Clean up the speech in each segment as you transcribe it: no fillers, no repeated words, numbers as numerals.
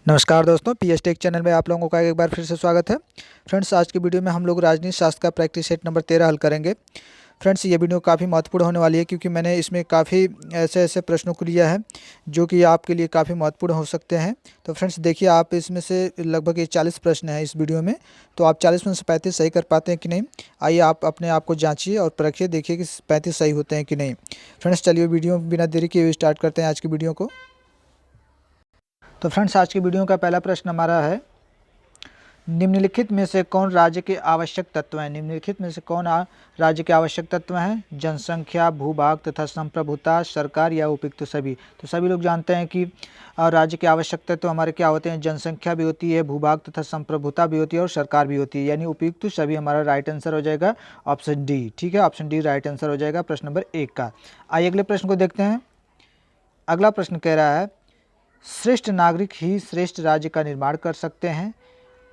नमस्कार दोस्तों, PS take channel में आप लोगों का एक बार फिर से स्वागत है। फ्रेंड्स, आज की वीडियो में हम लोग राजनीति शास्त्र का प्रैक्टिस सेट नंबर 13 हल करेंगे। फ्रेंड्स, ये वीडियो काफ़ी महत्वपूर्ण होने वाली है क्योंकि मैंने इसमें काफ़ी ऐसे प्रश्नों को लिया है जो कि आपके लिए काफ़ी महत्वपूर्ण हो सकते हैं। तो फ्रेंड्स देखिए, आप इसमें से लगभग ये 40 प्रश्न हैं इस वीडियो में, तो आप 40 में से 35 सही कर पाते हैं कि नहीं। आइए आप अपने आप को जाँचिए और परखिए, देखिए कि 35 सही होते हैं कि नहीं। फ्रेंड्स चलिए वीडियो बिना देरी किए स्टार्ट करते हैं आज की वीडियो को। तो फ्रेंड्स, आज की वीडियो का पहला प्रश्न हमारा है, निम्नलिखित में से कौन राज्य के आवश्यक तत्व हैं। निम्नलिखित में से कौन राज्य के आवश्यक तत्व हैं। जनसंख्या, भूभाग तथा संप्रभुता, सरकार या उपयुक्त सभी। तो सभी लोग जानते हैं कि राज्य के आवश्यक तत्व हमारे क्या होते हैं। जनसंख्या भी होती है, भूभाग तथा संप्रभुता भी होती है और सरकार भी होती है, यानी उपयुक्त सभी हमारा राइट आंसर हो जाएगा ऑप्शन डी। ठीक है, ऑप्शन डी राइट आंसर हो जाएगा प्रश्न नंबर 1 का। आइए अगले प्रश्न को देखते हैं। अगला प्रश्न कह रहा है, श्रेष्ठ नागरिक ही श्रेष्ठ राज्य का निर्माण कर सकते हैं,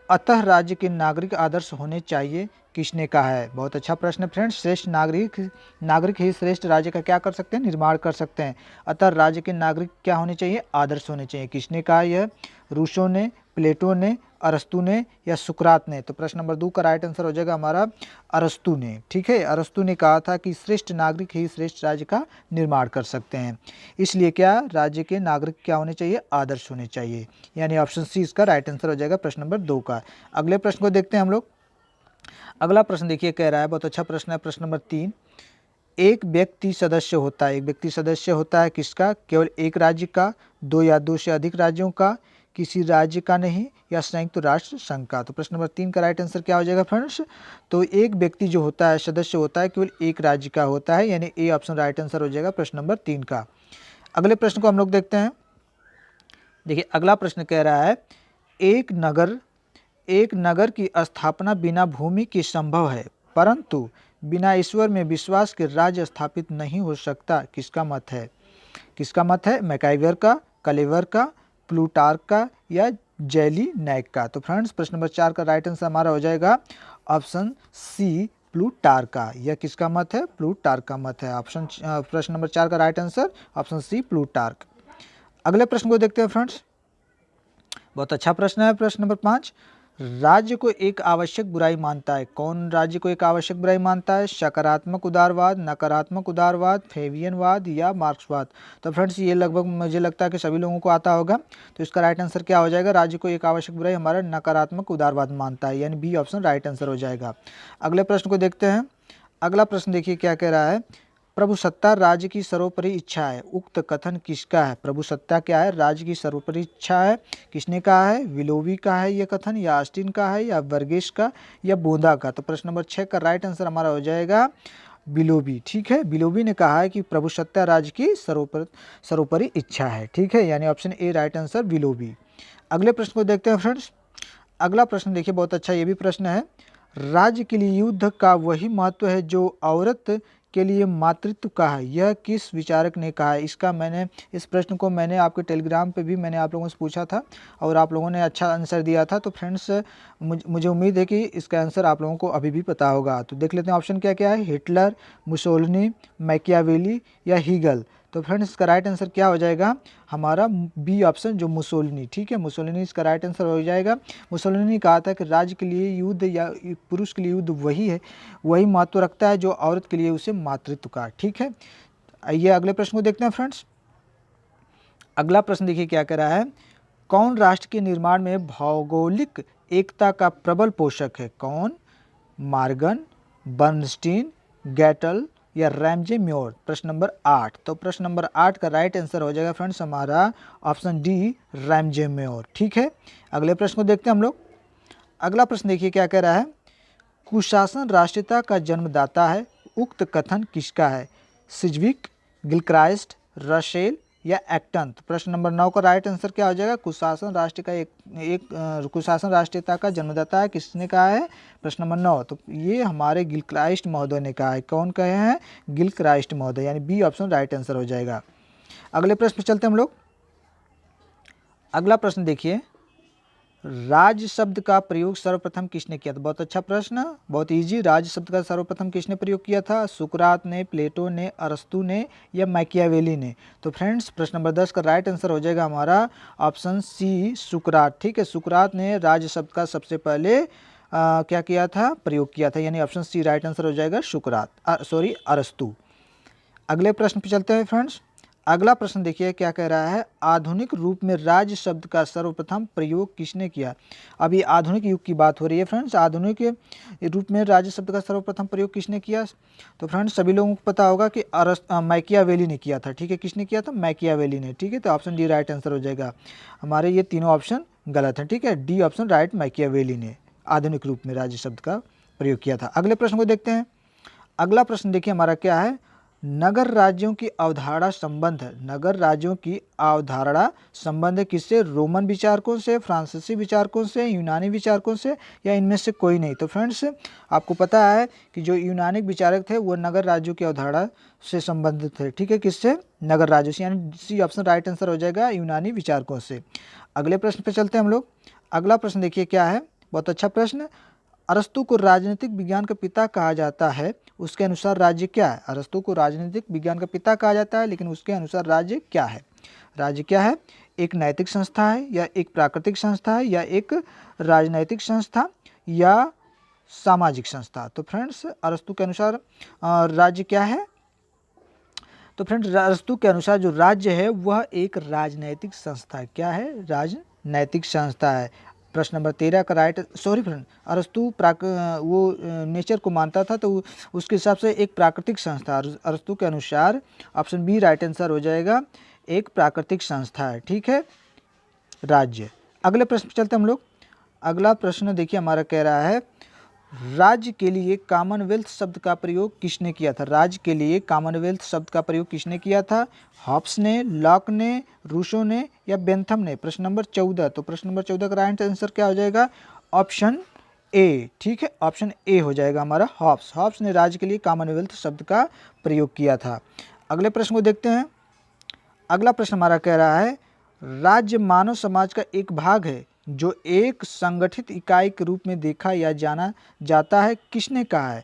अतः राज्य के नागरिक आदर्श होने चाहिए, किसने कहा है। बहुत अच्छा प्रश्न है फ्रेंड्स। श्रेष्ठ नागरिक ही श्रेष्ठ राज्य का क्या कर सकते हैं, निर्माण कर सकते हैं, अतः राज्य के नागरिक क्या होने चाहिए, आदर्श होने चाहिए। किसने कहा यह, रूसो ने, प्लेटो ने, अरस्तु ने या सुकरात ने। तो प्रश्न नंबर 2 का राइट आंसर हो जाएगा हमारा अरस्तु ने। ठीक है, अरस्तु ने कहा था कि श्रेष्ठ नागरिक ही श्रेष्ठ राज्य का निर्माण कर सकते हैं, इसलिए क्या राज्य के नागरिक क्या होने चाहिए, आदर्श होने चाहिए, यानी ऑप्शन सी इसका राइट आंसर हो जाएगा प्रश्न नंबर 2 का। अगले प्रश्न को देखते हैं हम लोग। अगला प्रश्न देखिए, कह रहा है, बहुत अच्छा प्रश्न है, प्रश्न नंबर 3, एक व्यक्ति सदस्य होता है। एक व्यक्ति सदस्य होता है किसका, केवल एक राज्य का, दो या दो से अधिक राज्यों का, किसी राज्य का नहीं, या संयुक्त राष्ट्र संघ का। तो प्रश्न नंबर 3 का राइट आंसर क्या हो जाएगा फ्रेंड्स। तो एक व्यक्ति जो होता है, सदस्य होता है, केवल एक राज्य का होता है, यानी ए ऑप्शन राइट आंसर हो जाएगा प्रश्न नंबर 3 का। अगले प्रश्न को हम लोग देखते हैं। देखिए अगला प्रश्न कह रहा है, एक नगर की स्थापना बिना भूमि की संभव है, परंतु बिना ईश्वर में विश्वास के राज्य स्थापित नहीं हो सकता, किसका मत है। किसका मत है, मैकाइवर का, कलेवर का, प्लूटार्क का या जैली नैक का। तो फ्रेंड्स प्रश्न नंबर 4 का राइट आंसर हमारा हो जाएगा ऑप्शन सी, प्लूटार्क का। यह किसका मत है, प्लूटार्क का मत है। ऑप्शन प्रश्न नंबर 4 का right answer option C, Plutarch. अगले प्रश्न को देखते हैं फ्रेंड्स। बहुत अच्छा प्रश्न है, प्रश्न नंबर 5, राज्य को एक आवश्यक बुराई मानता है। कौन राज्य को एक आवश्यक बुराई मानता है, सकारात्मक उदारवाद, नकारात्मक उदारवाद, फेवियनवाद या मार्क्सवाद। तो फ्रेंड्स ये लगभग मुझे लगता है कि सभी लोगों को आता होगा, तो इसका राइट आंसर क्या हो जाएगा, राज्य को एक आवश्यक बुराई हमारा नकारात्मक उदारवाद मानता है, यानी बी ऑप्शन राइट आंसर हो जाएगा। अगले प्रश्न को देखते हैं। अगला प्रश्न देखिए क्या कह रहा है, प्रभुसत्ता राज्य की सर्वोपरि इच्छा है, उक्त कथन किसका है। प्रभुसत्ता क्या है, राज्य की सर्वोपरि इच्छा है, किसने कहा है, विलोबी का है ये कथन, या ऑस्टिन का है, या वर्गेस का, या बोंदा का। तो प्रश्न नंबर 6 का राइट आंसर हमारा हो जाएगा विलोबी। ठीक है, विलोबी ने कहा है कि प्रभुसत्ता राज्य की सर्वोपरि इच्छा है। ठीक है, यानी option A right answer Willoughby. अगले प्रश्न को देखते हैं फ्रेंड्स। अगला प्रश्न देखिए, बहुत अच्छा ये भी प्रश्न है, राज्य के लिए युद्ध का वही महत्व है जो औरत के लिए मातृत्व का है, यह किस विचारक ने कहा है। इसका मैंने इस प्रश्न को मैंने आपके टेलीग्राम पे भी मैंने आप लोगों से पूछा था और आप लोगों ने अच्छा आंसर दिया था। तो फ्रेंड्स मुझे उम्मीद है कि इसका आंसर आप लोगों को अभी भी पता होगा। तो देख लेते हैं ऑप्शन क्या क्या है, हिटलर, मुसोलिनी, मैकियावेली या हीगल। तो फ्रेंड्स इसका राइट आंसर क्या हो जाएगा हमारा बी ऑप्शन, जो मुसोलिनी। ठीक है, मुसोलिनी इसका राइट आंसर हो जाएगा। मुसोलिनी ने कहा था कि राज्य के लिए युद्ध या पुरुष के लिए युद्ध वही है, वही महत्व रखता है जो औरत के लिए उसे मातृत्व का। ठीक है, आइए अगले प्रश्न को देखते हैं फ्रेंड्स। अगला प्रश्न देखिए क्या कह रहा है, कौन राष्ट्र के निर्माण में भौगोलिक एकता का प्रबल पोषक है। कौन, मार्गन, बर्नस्टीन, गैटल या रैमजे म्योर। प्रश्न नंबर 8। तो प्रश्न नंबर 8 का राइट आंसर हो जाएगा फ्रेंड्स हमारा ऑप्शन डी, रैमजे म्योर। ठीक है, अगले प्रश्न को देखते हैं हम लोग। अगला प्रश्न देखिए क्या कह रहा है, कुशासन राष्ट्रीयता का जन्मदाता है, उक्त कथन किसका है। सिज्विक, गिलक्राइस्ट, रशेल या एक्टन। तो प्रश्न नंबर 9 का राइट आंसर क्या हो जाएगा, कुशासन राष्ट्र का कुशासन राष्ट्रीयता का जन्मदाता है, किसने कहा है, प्रश्न नंबर 9। तो ये हमारे गिलक्राइस्ट महोदय ने कहा है। कौन कहे हैं, गिलक्राइस्ट महोदय, यानी बी ऑप्शन राइट आंसर हो जाएगा। अगले प्रश्न पे चलते हैं हम लोग। अगला प्रश्न देखिए, राज शब्द का प्रयोग सर्वप्रथम किसने किया था? बहुत अच्छा प्रश्न, बहुत इजी। राज शब्द का सर्वप्रथम किसने प्रयोग किया था? सुकरात ने, प्लेटो ने, अरस्तु ने या मैकियावेली ने? तो फ्रेंड्स प्रश्न नंबर 10 का राइट आंसर हो जाएगा हमारा ऑप्शन सी, सुकरात। ठीक है, सुकरात ने राज शब्द का सबसे पहले क्या किया था? प्रयोग किया था, यानी ऑप्शन सी राइट आंसर हो जाएगा सुकरात, अरस्तु। अगले प्रश्न पे चलते हैं फ्रेंड्स। अगला प्रश्न देखिए क्या कह रहा है, आधुनिक रूप में राज शब्द का सर्वप्रथम प्रयोग किसने किया? अभी आधुनिक युग की बात हो रही है फ्रेंड्स। आधुनिक रूप में राज शब्द का सर्वप्रथम प्रयोग किसने किया? तो फ्रेंड्स सभी लोगों को पता होगा कि मैकियावेली ने किया था। ठीक है, किसने किया था? मैकियावेली ने। ठीक है, तो ऑप्शन डी राइट आंसर हो जाएगा। हमारे ये तीनों ऑप्शन गलत हैं। ठीक है, डी ऑप्शन राइट, मैकियावेली ने आधुनिक रूप में राज शब्द का प्रयोग किया था। अगले प्रश्न को देखते हैं। अगला प्रश्न देखिए हमारा क्या है, नगर राज्यों की अवधारणा संबंध है। नगर राज्यों की अवधारणा संबंध है किससे? रोमन विचारकों से, फ्रांसीसी विचारकों से, यूनानी विचारकों से या इनमें से कोई नहीं? तो फ्रेंड्स आपको पता है कि जो यूनानी विचारक थे वो नगर राज्यों की अवधारणा से संबंधित थे। ठीक है, किससे? नगर राज्यों से, यानी सी ऑप्शन राइट आंसर हो जाएगा, यूनानी विचारकों से। अगले प्रश्न पे चलते हैं हम लोग। अगला प्रश्न देखिए क्या है, बहुत अच्छा प्रश्न। अरस्तु को राजनीतिक विज्ञान का पिता कहा जाता है, उसके अनुसार राज्य क्या है? अरस्तु को राजनीतिक विज्ञान का पिता कहा जाता है, लेकिन उसके अनुसार राज्य क्या है? राज्य क्या है? एक नैतिक संस्था है, या एक प्राकृतिक संस्था है, या एक राजनैतिक संस्था, या सामाजिक संस्था? तो फ्रेंड्स अरस्तु के अनुसार राज्य क्या है? तो फ्रेंड्स अरस्तु के अनुसार जो राज्य है वह एक राजनैतिक संस्था है। क्या है? राजनैतिक संस्था है। प्रश्न नंबर 13 का राइट, सॉरी फ्रेंड, अरस्तु वो नेचर को मानता था, तो उसके हिसाब से एक प्राकृतिक संस्था। अरस्तु के अनुसार ऑप्शन बी राइट आंसर हो जाएगा, एक प्राकृतिक संस्था है। ठीक है, राज्य। अगले प्रश्न पे चलते हैं हम लोग। अगला प्रश्न देखिए हमारा कह रहा है, राज्य के लिए कॉमनवेल्थ शब्द का प्रयोग किसने किया था? राज्य के लिए कॉमनवेल्थ शब्द का प्रयोग किसने किया था? हॉब्स ने, लॉक ने, रूसो ने या बेंथम ने? प्रश्न नंबर 14। तो प्रश्न नंबर 14 का राइट आंसर क्या हो जाएगा? Option A. ठीक है, ऑप्शन ए हो जाएगा हमारा, हॉब्स। हॉब्स ने राज्य के लिए कॉमनवेल्थ शब्द का प्रयोग किया था। अगले प्रश्न को देखते हैं। अगला प्रश्न हमारा कह रहा है, राज्य मानव समाज का एक भाग है जो एक संगठित इकाई के रूप में देखा या जाना जाता है, किसने कहा है?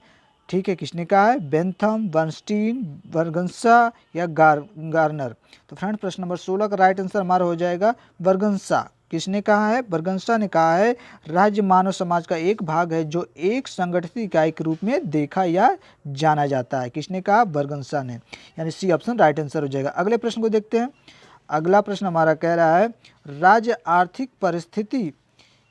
ठीक है, किसने कहा है? बेंथम, बर्नस्टीन, बर्गंसा या गार्नर? तो फ्रेंड प्रश्न नंबर 16 का राइट आंसर हमारा हो जाएगा बर्गंसा। किसने कहा है? बर्गंसा ने कहा है राज्य मानव समाज का एक भाग है जो एक संगठित इकाई के रूप में देखा या जाना जाता है। किसने कहा? बर्गंसा ने, यानी सी ऑप्शन राइट आंसर हो जाएगा। अगले प्रश्न को देखते हैं। अगला प्रश्न हमारा कह रहा है, राज्य आर्थिक परिस्थिति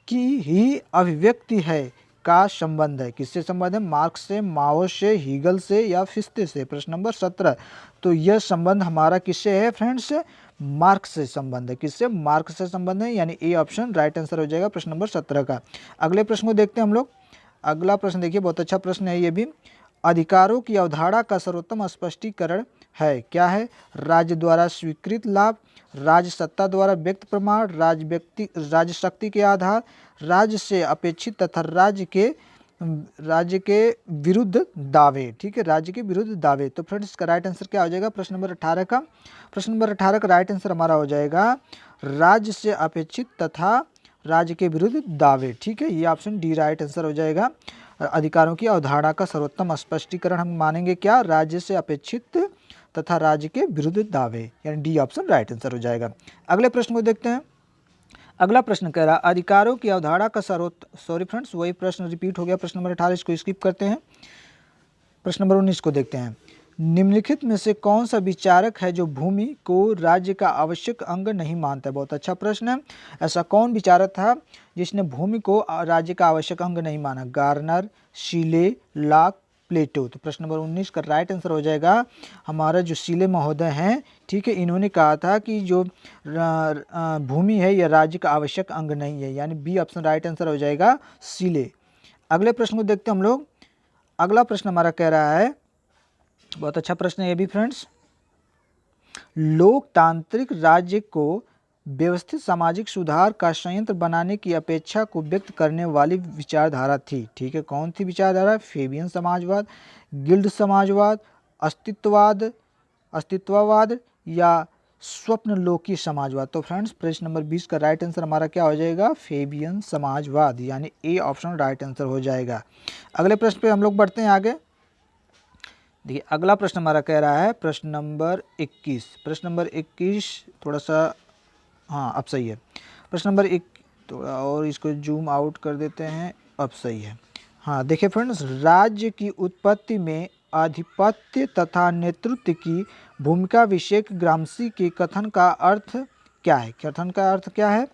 की ही अभिव्यक्ति है का संबंध है। किससे संबंध है? मार्क्स से, माओ से, हीगल से या फिस्ते से? प्रश्न नंबर 17। तो यह संबंध हमारा किससे है फ्रेंड्स? मार्क्स से संबंध है। किससे? मार्क्स से संबंध है, यानी ए ऑप्शन राइट आंसर हो जाएगा प्रश्न नंबर 17 का। अगले प्रश्न को देखते हैं हम लोग। अगला प्रश्न देखिए, बहुत अच्छा प्रश्न है ये भी। अधिकारों की अवधारणा का सर्वोत्तम स्पष्टीकरण है, क्या है? राज्य द्वारा स्वीकृत लाभ, राज्य सत्ता द्वारा व्यक्त प्रमाण, राज्य शक्ति के आधार, राज्य से अपेक्षित तथा राज्य के विरुद्ध दावे। ठीक है, राज्य के विरुद्ध दावे। तो फ्रेंड्स इसका राइट आंसर क्या हो जाएगा? प्रश्न नंबर 18 का। प्रश्न नंबर 18 का राइट आंसर हमारा हो जाएगा राज्य से अपेक्षित तथा राज्य के विरुद्ध दावे। ठीक है, ये ऑप्शन डी राइट आंसर हो जाएगा। अधिकारों की अवधारणा का सर्वोत्तम स्पष्टीकरण हम मानेंगे क्या? राज्य से अपेक्षित तथा राज्य के विरुद्ध दावे, यानी डी ऑप्शन राइट आंसर हो जाएगा। अगले प्रश्न को देखते हैं। अगला प्रश्न कह रहा है, अधिकारों की अवधारणा का सॉरी फ्रेंड्स, वही प्रश्न रिपीट हो गया। प्रश्न नंबर 18 इसको स्किप करते हैं। प्रश्न नंबर 19 को देखते हैं। निम्नलिखित में से कौन सा विचारक है जो भूमि को राज्य का आवश्यक अंग नहीं मानता है? बहुत अच्छा प्रश्न है। ऐसा कौन विचारक था जिसने भूमि को राज्य का आवश्यक अंग नहीं माना? गार्नर, शीले, लॉक, प्लेटो? तो प्रश्न नंबर 19 का राइट आंसर हो जाएगा हमारा जो शीले महोदय हैं। ठीक है, इन्होंने कहा था कि जो भूमि है यह राज्य का आवश्यक अंग नहीं है, यानी बी ऑप्शन राइट आंसर हो जाएगा, शीले। अगले प्रश्न को देखते हैं हम लोग। अगला प्रश्न हमारा कह रहा है, बहुत अच्छा प्रश्न है ये भी फ्रेंड्स। लोकतांत्रिक राज्य को व्यवस्थित सामाजिक सुधार का संयंत्र बनाने की अपेक्षा को व्यक्त करने वाली विचारधारा थी। ठीक है, कौन थी विचारधारा? फेबियन समाजवाद, गिल्ड समाजवाद, अस्तित्ववाद या स्वप्नलोकी समाजवाद। तो फ्रेंड्स प्रश्न नंबर 20 का राइट आंसर हमारा क्या हो जाएगा? फेबियन समाजवाद, यानी ए ऑप्शन राइट आंसर हो जाएगा। अगले प्रश्न पे हम लोग बढ़ते हैं आगे। देखिए अगला प्रश्न हमारा कह रहा है प्रश्न नंबर 21। प्रश्न नंबर 21 थोड़ा सा, हाँ अब सही है। प्रश्न नंबर 1 थोड़ा और इसको जूम आउट कर देते हैं, अब सही है। हाँ देखिए फ्रेंड्स, राज्य की उत्पत्ति में आधिपत्य तथा नेतृत्व की भूमिका विषयक ग्रामसी के कथन का अर्थ क्या है? कथन का अर्थ क्या है?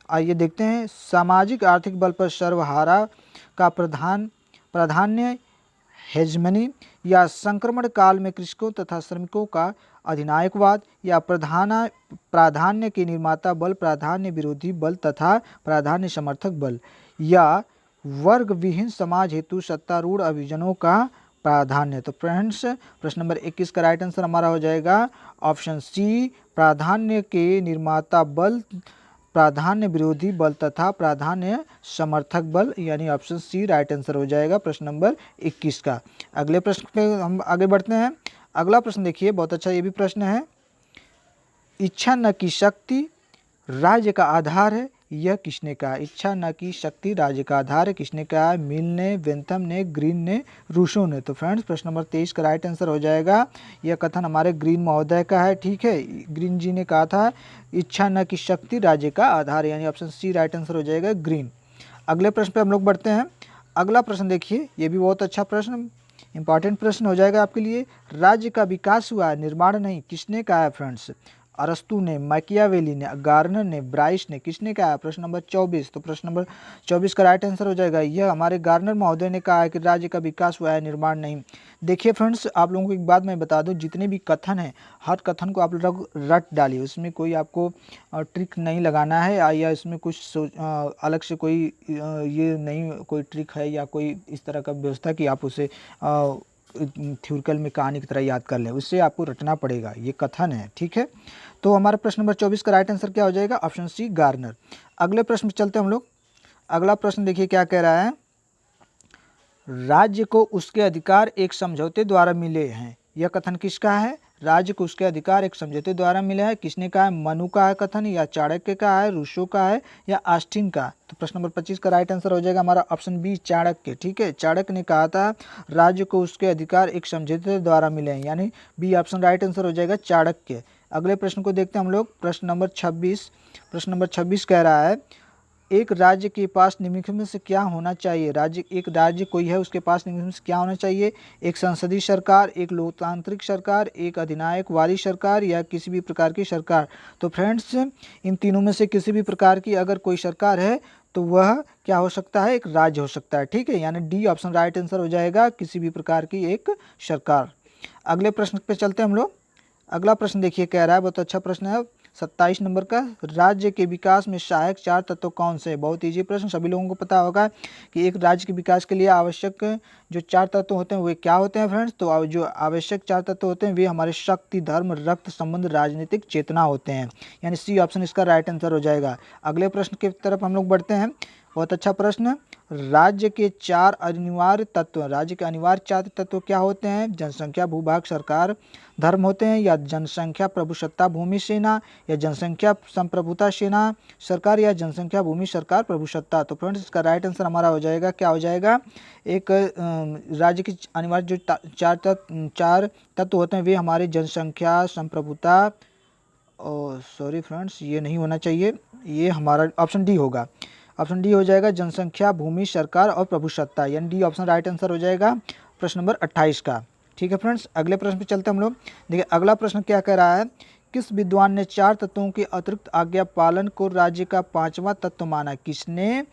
आइए देखते हैं। सामाजिक आर्थिक बल पर सर्वहारा का प्राधान्य, हेजमनी या संक्रमण काल में कृषकों तथा श्रमिकों का अधिनायकवाद, या प्राधान्य के निर्माता बल, प्राधान्य विरोधी बल तथा प्राधान्य समर्थक बल, या वर्ग विहीन समाज हेतु सत्तारूढ़ अभिजनों का प्राधान्य। तो फ्रेंड्स प्रश्न नंबर 21 का राइट आंसर हमारा हो जाएगा ऑप्शन सी, प्राधान्य के निर्माता बल, प्राधान्य विरोधी बल तथा प्राधान्य समर्थक बल, यानी ऑप्शन सी राइट आंसर हो जाएगा प्रश्न नंबर 21 का। अगले प्रश्न पे हम आगे बढ़ते हैं। अगला प्रश्न देखिए, बहुत अच्छा ये भी प्रश्न है। इच्छा न की शक्ति राज्य का आधार है, यह किसने कहा? इच्छा न की शक्ति राज्य का आधार है, किसने कहा? मिल ने, वेंथम ने, ग्रीन ने, रूसो ने। तो फ्रेंड्स प्रश्न नंबर 23 का राइट आंसर हो जाएगा, यह कथन हमारे ग्रीन महोदय का है। ठीक है, ग्रीन जी ने कहा था इच्छा न की शक्ति राज्य का आधार है, यानी ऑप्शन सी राइट आंसर हो जाएगा ग्रीन। अगले प्रश्न पे हम लोग बढ़ते हैं। अगला प्रश्न देखिए, ये भी बहुत अच्छा प्रश्न, इंपॉर्टेंट प्रश्न हो जाएगा आपके लिए। राज्य का विकास हुआ, निर्माण नहीं, किसने कहा है? फ्रेंड्स अरस्तु ने, मैकियावेली ने, गार्नर ने, ब्राइस ने, किसने कहा? प्रश्न नंबर 24। तो प्रश्न नंबर 24 का राइट आंसर हो जाएगा, यह हमारे गार्नर महोदय ने कहा है कि राज्य का विकास हुआ है, निर्माण नहीं। देखिए फ्रेंड्स, आप लोगों को एक बात मैं बता दूं, जितने भी कथन हैं हर कथन को आप लोग रट डालिए, उसमें कोई आपको ट्रिक नहीं लगाना है, या इसमें कुछ अलग से कोई ये नहीं कोई ट्रिक है या कोई इस तरह का व्यवस्था कि आप उसे थ्योरिकल में कहानी की तरह याद कर लें, उससे आपको रटना पड़ेगा, ये कथन है। ठीक है, तो हमारा प्रश्न नंबर 24 का राइट आंसर क्या हो जाएगा? Option C Garner. अगले प्रश्न पे चलते हैं हम लोग। अगला प्रश्न देखिए क्या कह रहा है। राज्य को उसके अधिकार एक समझौते द्वारा मिले हैं, यह कथन किसका है? राज्य को उसके अधिकार एक समझौते द्वारा मिले हैं, किसने कहा है? मनु का है कथन, या चाणक्य का है, रूसो का है, या ऑस्टिन का? तो प्रश्न नंबर 25 का राइट आंसर हो जाएगा हमारा ऑप्शन बी चाणक्य। ठीक है, चाणक्य ने कहा था राज्य को उसके अधिकार एक समझौते द्वारा मिले हैं, यानी बी ऑप्शन राइट आंसर हो जाएगा चाणक्य। अगले प्रश्न को देखते हैं हम लोग, प्रश्न नंबर 26। प्रश्न नंबर 26 कह रहा है एक राज्य के पास निम्नलिखित में से क्या होना चाहिए? एक राज्य कोई है, उसके पास निम्नलिखित में से क्या होना चाहिए? एक संसदीय सरकार, एक लोकतांत्रिक सरकार, एक अधिनायकवादी सरकार, या किसी भी प्रकार की सरकार? तो फ्रेंड्स इन तीनों में से किसी भी प्रकार की अगर कोई सरकार है तो वह क्या हो सकता है? एक राज्य हो सकता है। ठीक है, यानी डी ऑप्शन राइट आंसर हो जाएगा, किसी भी प्रकार की एक सरकार। अगले प्रश्न पे चलते हैं हम लोग। अगला प्रश्न देखिए कह रहा है, बहुत अच्छा प्रश्न है 27 नंबर का, राज्य के विकास में सहायक 4 तत्व कौन से? बहुत इजी प्रश्न, सभी लोगों को पता होगा कि एक राज्य के विकास के लिए आवश्यक जो 4 तत्व होते हैं वे क्या होते हैं फ्रेंड्स? तो जो आवश्यक 4 तत्व होते हैं वे हमारे शक्ति, धर्म, रक्त संबंध, राजनीतिक चेतना होते हैं, यानी सी ऑप्शन इसका राइट आंसर हो जाएगा। अगले प्रश्न की तरफ हम लोग बढ़ते हैं, बहुत अच्छा प्रश्न। राज्य के 4 अनिवार्य तत्व, राज्य के अनिवार्य 4 तत्व क्या होते हैं? जनसंख्या, भूभाग, सरकार, धर्म होते हैं, या जनसंख्या, प्रभुसत्ता, भूमि, सेना, या जनसंख्या, संप्रभुता, सेना, सरकार, या जनसंख्या, भूमि, सरकार, प्रभुसत्ता? तो फ्रेंड्स इसका राइट आंसर हमारा हो जाएगा, क्या हो जाएगा? एक राज्य की अनिवार्य जो 4 तत्व होते हैं वे हमारे जनसंख्या, संप्रभुता, सॉरी फ्रेंड्स ये नहीं होना चाहिए, ये हमारा ऑप्शन डी होगा। ऑप्शन डी हो जाएगा जनसंख्या, भूमि, सरकार और प्रभुसत्ता, यानी डी ऑप्शन राइट आंसर हो जाएगा प्रश्न नंबर 28 का। ठीक है फ्रेंड्स, अगले प्रश्न पे चलते हैं हम लोग। देखिए अगला प्रश्न क्या कह रहा है, किस विद्वान ने 4 तत्वों के अतिरिक्त आज्ञा पालन को राज्य का 5वां तत्व माना? किसने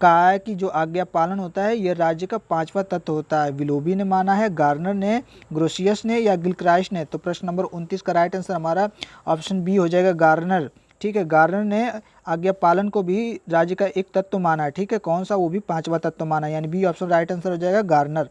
कहा है कि जो आज्ञा पालन होता है यह राज्य का 5वां तत्व होता है? विलोबी ने माना है, गार्नर ने, ग्रोसियस ने, या गिलक्राइस्ट ने? तो प्रश्न नंबर 29 का राइट आंसर हमारा ऑप्शन बी हो जाएगा, गार्नर। ठीक है, गार्नर ने आज्ञा पालन को भी राज्य का एक तत्व माना है। ठीक है, कौन सा? वो भी 5वां तत्व माना है, यानी बी ऑप्शन राइट आंसर हो जाएगा, गार्नर।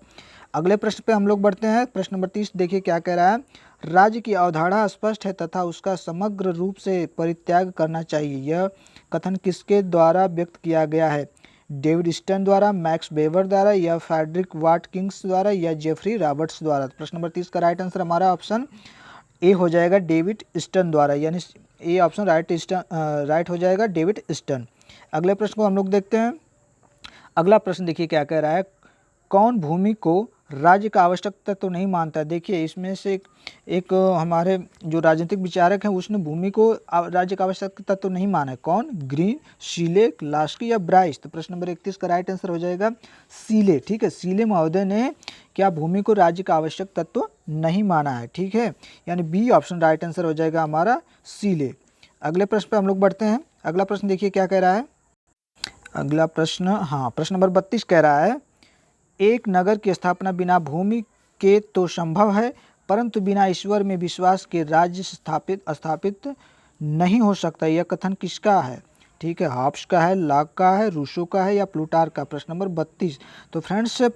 अगले प्रश्न पे हम लोग बढ़ते हैं, प्रश्न नंबर 30 देखिए क्या कह रहा है। राज्य की अवधारणा स्पष्ट है तथा उसका समग्र रूप से परित्याग करना चाहिए, यह कथन किसके द्वारा व्यक्त किया गया है? डेविड स्टर्न द्वारा, मैक्स वेबर द्वारा, या फ्रेडरिक वाटकिंस द्वारा, या जेफरी रॉबर्ट्स द्वारा? प्रश्न नंबर 30 का राइट आंसर हमारा ऑप्शन ए हो जाएगा डेविड स्टर्न द्वारा, यानी ए ऑप्शन राइट हो जाएगा, डेविड स्टर्न। अगले प्रश्न को हम लोग देखते हैं। अगला प्रश्न देखिए क्या कह रहा है, कौन भूमि को राज्य का आवश्यक तत्व नहीं मानता है। देखिए इसमें से एक हमारे जो राजनीतिक विचारक हैं उसने भूमि को राज्य का आवश्यक तत्व नहीं माना है। कौन? ग्रीन, शीले, लास्की या ब्राइस। तो प्रश्न नंबर 31 का राइट आंसर हो जाएगा शीले। ठीक है, शीले महोदय ने क्या भूमि को राज्य का आवश्यक तत्व नहीं माना है। ठीक है, यानी बी ऑप्शन राइट आंसर हो जाएगा हमारा शीले। अगले प्रश्न पर हम लोग बढ़ते हैं। अगला प्रश्न देखिए क्या कह रहा है। अगला प्रश्न, हाँ, प्रश्न नंबर 32 कह रहा है, एक नगर की स्थापना बिना भूमि के तो संभव है, परंतु बिना ईश्वर में विश्वास के राज्य स्थापित नहीं हो सकता। यह कथन किसका है? ठीक है, हॉब्स का है, लॉक का है, रूसो का है या प्लूटार्क का। प्रश्न नंबर 32। तो फ्रेंड्स ये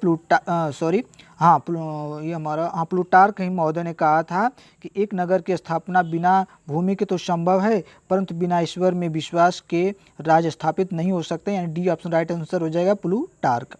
हमारा प्लूटार्क ही महोदय ने कहा था कि एक नगर की स्थापना बिना भूमि के तो संभव है, परंतु बिना ईश्वर में विश्वास के राज्य स्थापित नहीं हो सकते, यानी डी ऑप्शन राइट आंसर हो जाएगा प्लूटार्क।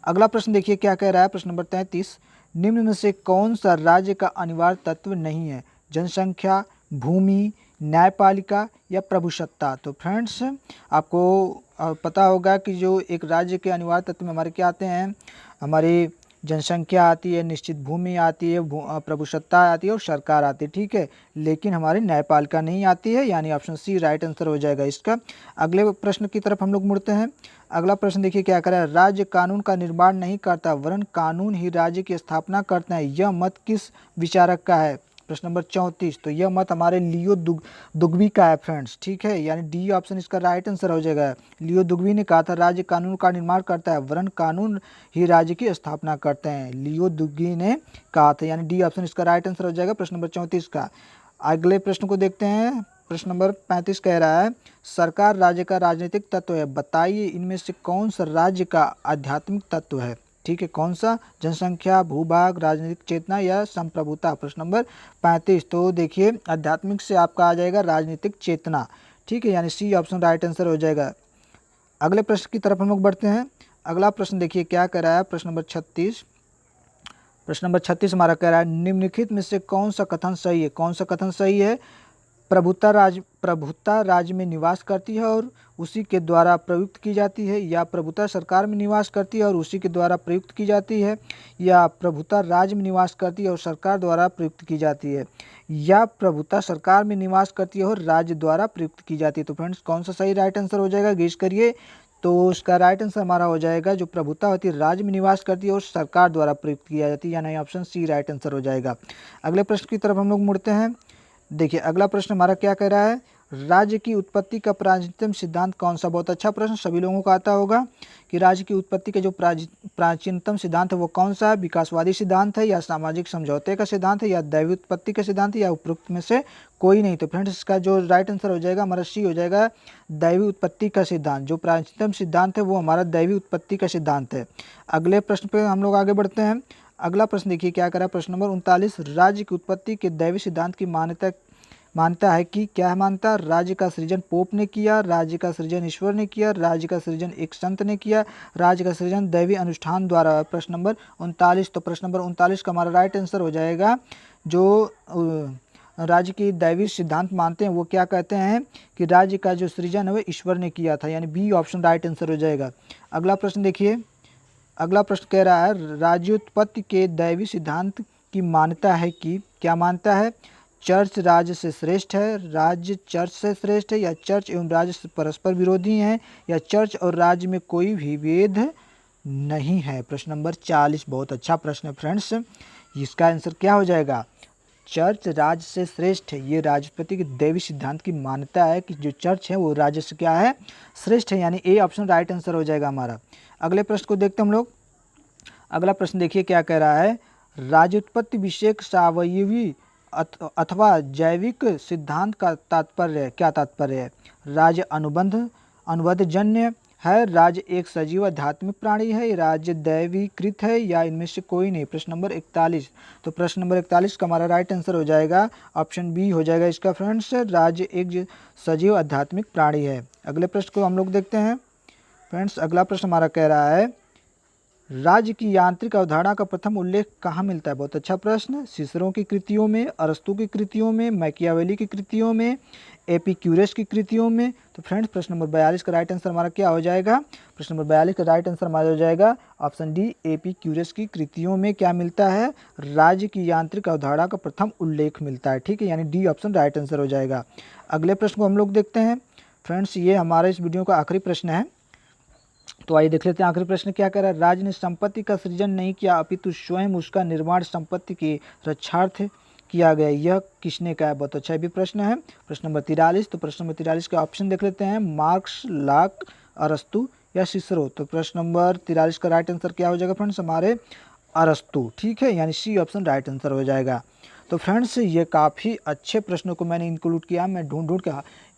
अगला प्रश्न देखिए क्या कह रहा है। प्रश्न नंबर 33, निम्न में से कौन सा राज्य का अनिवार्य तत्व नहीं है? जनसंख्या, भूमि, न्यायपालिका या प्रभुसत्ता। तो फ्रेंड्स आपको पता होगा कि जो एक राज्य के अनिवार्य तत्व में हमारे क्या आते हैं, हमारी जनसंख्या आती है, निश्चित भूमि आती है, प्रभुसत्ता आती है और सरकार आती है। ठीक है, लेकिन हमारी न्यायपालिका नहीं आती है, यानी ऑप्शन सी राइट आंसर हो जाएगा इसका। अगले प्रश्न की तरफ हम लोग मुड़ते हैं। अगला प्रश्न देखिए क्या कर रहा है, राज्य कानून का निर्माण नहीं करता वरन कानून ही राज्य की स्थापना करते हैं, यह मत किस विचारक का है? प्रश्न नंबर 34। तो यह मत हमारे लियो दुग्बी का है फ्रेंड्स। ठीक है, यानी डी ऑप्शन इसका राइट आंसर हो जाएगा। लियो दुग्बी ने कहा था राज्य कानून का निर्माण करता है वरन कानून ही राज्य की स्थापना करते हैं, लियो दुग्बी ने कहा था, यानी डी ऑप्शन इसका राइट आंसर हो जाएगा प्रश्न नंबर 34 का। अगले प्रश्न को देखते हैं। प्रश्न नंबर 35 कह रहा है, सरकार राज्य का राजनीतिक तत्व है, बताइए इनमें से कौन सा राज्य का आध्यात्मिक तत्व है? ठीक है, कौन सा? जनसंख्या, भूभाग, राजनीतिक चेतना या संप्रभुता। प्रश्न नंबर 35। तो देखिए आध्यात्मिक से आपका आ जाएगा राजनीतिक चेतना। ठीक है, यानी सी ऑप्शन राइट आंसर हो जाएगा। अगले प्रश्न की तरफ हम लोग बढ़ते हैं। अगला प्रश्न देखिए क्या कह रहा है। प्रश्न नंबर 36। प्रश्न नंबर 36 हमारा कह रहा है, निम्नलिखित में से कौन सा कथन सही है? कौन सा कथन सही है? प्रभुता राज्य में निवास करती है और उसी के द्वारा प्रयुक्त की जाती है, या प्रभुता सरकार में निवास करती है और उसी के द्वारा प्रयुक्त की जाती है, या प्रभुता राज्य में निवास करती है और सरकार द्वारा प्रयुक्त की जाती है, या प्रभुता सरकार में निवास करती है और राज्य द्वारा प्रयुक्त की जाती है। तो फ्रेंड्स कौन सा सही राइट आंसर हो जाएगा, गेस करिए। तो उसका राइट आंसर हमारा हो जाएगा जो प्रभुता होती है राज्य में निवास करती है और सरकार द्वारा प्रयुक्त किया जाती है, यानी ऑप्शन सी राइट आंसर हो जाएगा। अगले प्रश्न की तरफ हम लोग मुड़ते हैं। देखिए अगला प्रश्न हमारा क्या कह रहा है, राज्य की उत्पत्ति का प्राचीनतम सिद्धांत कौन सा? बहुत अच्छा प्रश्न, सभी लोगों को आता होगा कि राज्य की उत्पत्ति का जो प्राचीनतम सिद्धांत है वो कौन सा है? विकासवादी सिद्धांत है, या सामाजिक समझौते का सिद्धांत है, या दैवी उत्पत्ति का सिद्धांत है, या उपरोक्त में से कोई नहीं। तो फ्रेंड्स इसका जो राइट आंसर हो जाएगा हमारा सी हो जाएगा, दैवी उत्पत्ति का सिद्धांत। जो प्राचीनतम सिद्धांत है वो हमारा दैवी उत्पत्ति का सिद्धांत है। अगले प्रश्न पे हम लोग आगे बढ़ते हैं। अगला प्रश्न देखिए क्या करा, प्रश्न नंबर 39, राज्य की उत्पत्ति के दैवी सिद्धांत की मानता है कि क्या है मानता? राज्य का सृजन पोप ने किया, राज्य का सृजन ईश्वर ने किया, राज्य का सृजन एक संत ने किया, राज्य का सृजन दैवी अनुष्ठान द्वारा। प्रश्न नंबर 39। तो प्रश्न नंबर 39 का हमारा राइट आंसर हो जाएगा जो राज्य की दैवी सिद्धांत मानते हैं वो क्या कहते हैं कि राज्य का जो सृजन है वो ईश्वर ने किया था, यानी बी ऑप्शन राइट आंसर हो जाएगा। अगला प्रश्न देखिए, अगला प्रश्न कह रहा है, राज्योत्पत्ति के दैवी सिद्धांत की मान्यता है कि क्या मानता है? चर्च राज्य से श्रेष्ठ है, राज्य चर्च से श्रेष्ठ है, या चर्च एवं राज्य परस्पर विरोधी हैं, या चर्च और राज्य में कोई भी भेद नहीं है। प्रश्न नंबर 40 बहुत अच्छा प्रश्न है फ्रेंड्स, इसका आंसर क्या हो जाएगा? चर्च राज्य से श्रेष्ठ है। ये राष्ट्रपति के दैवी सिद्धांत की मान्यता है कि जो चर्च है वो राज्य से क्या है? श्रेष्ठ है, यानी ए ऑप्शन राइट आंसर हो जाएगा हमारा। अगले प्रश्न को देखते हम लोग। अगला प्रश्न देखिए क्या कह रहा है, राज्योत्पत्ति विषयक सावयवी अथवा जैविक सिद्धांत का तात्पर्य क्या तात्पर्य है? राज्य अनुबंध जन्य है, राज्य एक सजीव आध्यात्मिक प्राणी है, राज्य दैवीकृत है, या इनमें से कोई नहीं। प्रश्न नंबर 41। तो प्रश्न नंबर 41 का हमारा राइट आंसर हो जाएगा ऑप्शन बी हो जाएगा इसका फ्रेंड्स, राज्य एक सजीव आध्यात्मिक प्राणी है। अगले प्रश्न को हम लोग देखते हैं फ्रेंड्स। अगला प्रश्न हमारा कह रहा है, राज्य की यांत्रिक अवधारणा का प्रथम उल्लेख कहाँ मिलता है? बहुत अच्छा प्रश्न। सिसरो की कृतियों में, अरस्तु की कृतियों में, मैकियावेली की कृतियों में, एपिक्यूरस की कृतियों में। तो फ्रेंड्स प्रश्न नंबर 42 का राइट आंसर हमारा क्या हो जाएगा? प्रश्न नंबर 42 का राइट आंसर हमारा हो जाएगा ऑप्शन डी, एपिक्यूरस की कृतियों में क्या मिलता है? राज्य की यांत्रिक अवधारणा का प्रथम उल्लेख मिलता है। ठीक है, यानी डी ऑप्शन राइट आंसर हो जाएगा। अगले प्रश्न को हम लोग देखते हैं। फ्रेंड्स ये हमारे इस वीडियो का आखिरी प्रश्न है, तो आइए देख लेते हैं आखिरी प्रश्न क्या कह रहा है। राज्य ने संपत्ति का सृजन नहीं किया अपितु स्वयं उसका निर्माण संपत्ति के रक्षार्थ किया गया, यह किसने कहा? बहुत अच्छा भी प्रश्न है। प्रश्न नंबर 43। तो प्रश्न नंबर 43 के ऑप्शन देख लेते हैं, मार्क्स, लॉक, अरस्तु या सिसरो। तो प्रश्न नंबर 43 का राइट आंसर क्या हो जाएगा फ्रेंड्स? हमारे अरस्तु। ठीक है, यानी सी ऑप्शन राइट आंसर हो जाएगा। तो फ्रेंड्स ये काफ़ी अच्छे प्रश्नों को मैंने इंक्लूड किया। मैं ढूंढ के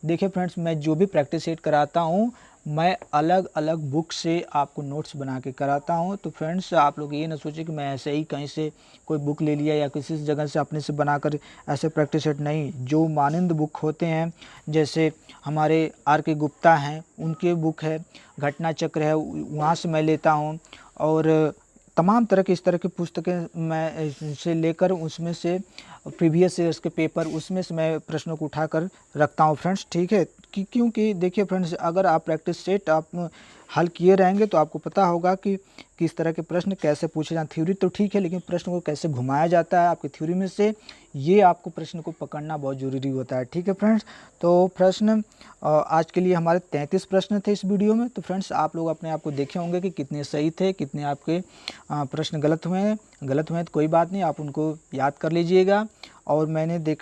देखिए फ्रेंड्स, मैं जो भी प्रैक्टिस सेट कराता हूँ मैं अलग अलग बुक से आपको नोट्स बना के कराता हूँ। तो फ्रेंड्स आप लोग ये ना सोचें कि मैं ऐसे ही कहीं से कोई बुक ले लिया या किसी जगह से अपने से बनाकर ऐसे प्रैक्टिस सेट नहीं। जो मानंद बुक होते हैं, जैसे हमारे आर के गुप्ता हैं, उनके बुक है, घटना चक्र है, वहाँ से मैं लेता हूँ। और तमाम तरह की इस तरह की पुस्तकें मैं से लेकर उसमें से प्रीवियस ईयर्स के पेपर उसमें से मैं प्रश्नों को उठाकर रखता हूँ फ्रेंड्स। ठीक है, क्योंकि देखिए फ्रेंड्स, अगर आप प्रैक्टिस सेट आप हल किए रहेंगे तो आपको पता होगा कि किस तरह के प्रश्न कैसे पूछे जाते। थ्योरी तो ठीक है, लेकिन प्रश्न को कैसे घुमाया जाता है आपकी थ्योरी में से, ये आपको प्रश्न को पकड़ना बहुत ज़रूरी होता है। ठीक है फ्रेंड्स, तो प्रश्न आज के लिए हमारे 33 प्रश्न थे इस वीडियो में। तो फ्रेंड्स आप लोग अपने आप को देखे होंगे कि कितने सही थे, कितने आपके प्रश्न गलत हुए हैं तो कोई बात नहीं, आप उनको याद कर लीजिएगा। और मैंने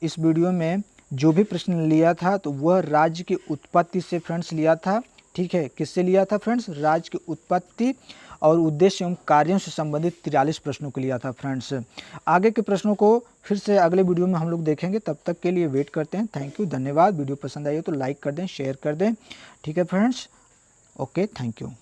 इस वीडियो में जो भी प्रश्न लिया था तो वह राज्य की उत्पत्ति से फ्रेंड्स लिया था। ठीक है, किससे लिया था फ्रेंड्स? राज्य की उत्पत्ति और उद्देश्य एवं कार्यों से संबंधित 43 प्रश्नों को लिया था फ्रेंड्स। आगे के प्रश्नों को फिर से अगले वीडियो में हम लोग देखेंगे, तब तक के लिए वेट करते हैं। थैंक यू, धन्यवाद। वीडियो पसंद आई हो तो लाइक कर दें, शेयर कर दें। ठीक है फ्रेंड्स, ओके, थैंक यू।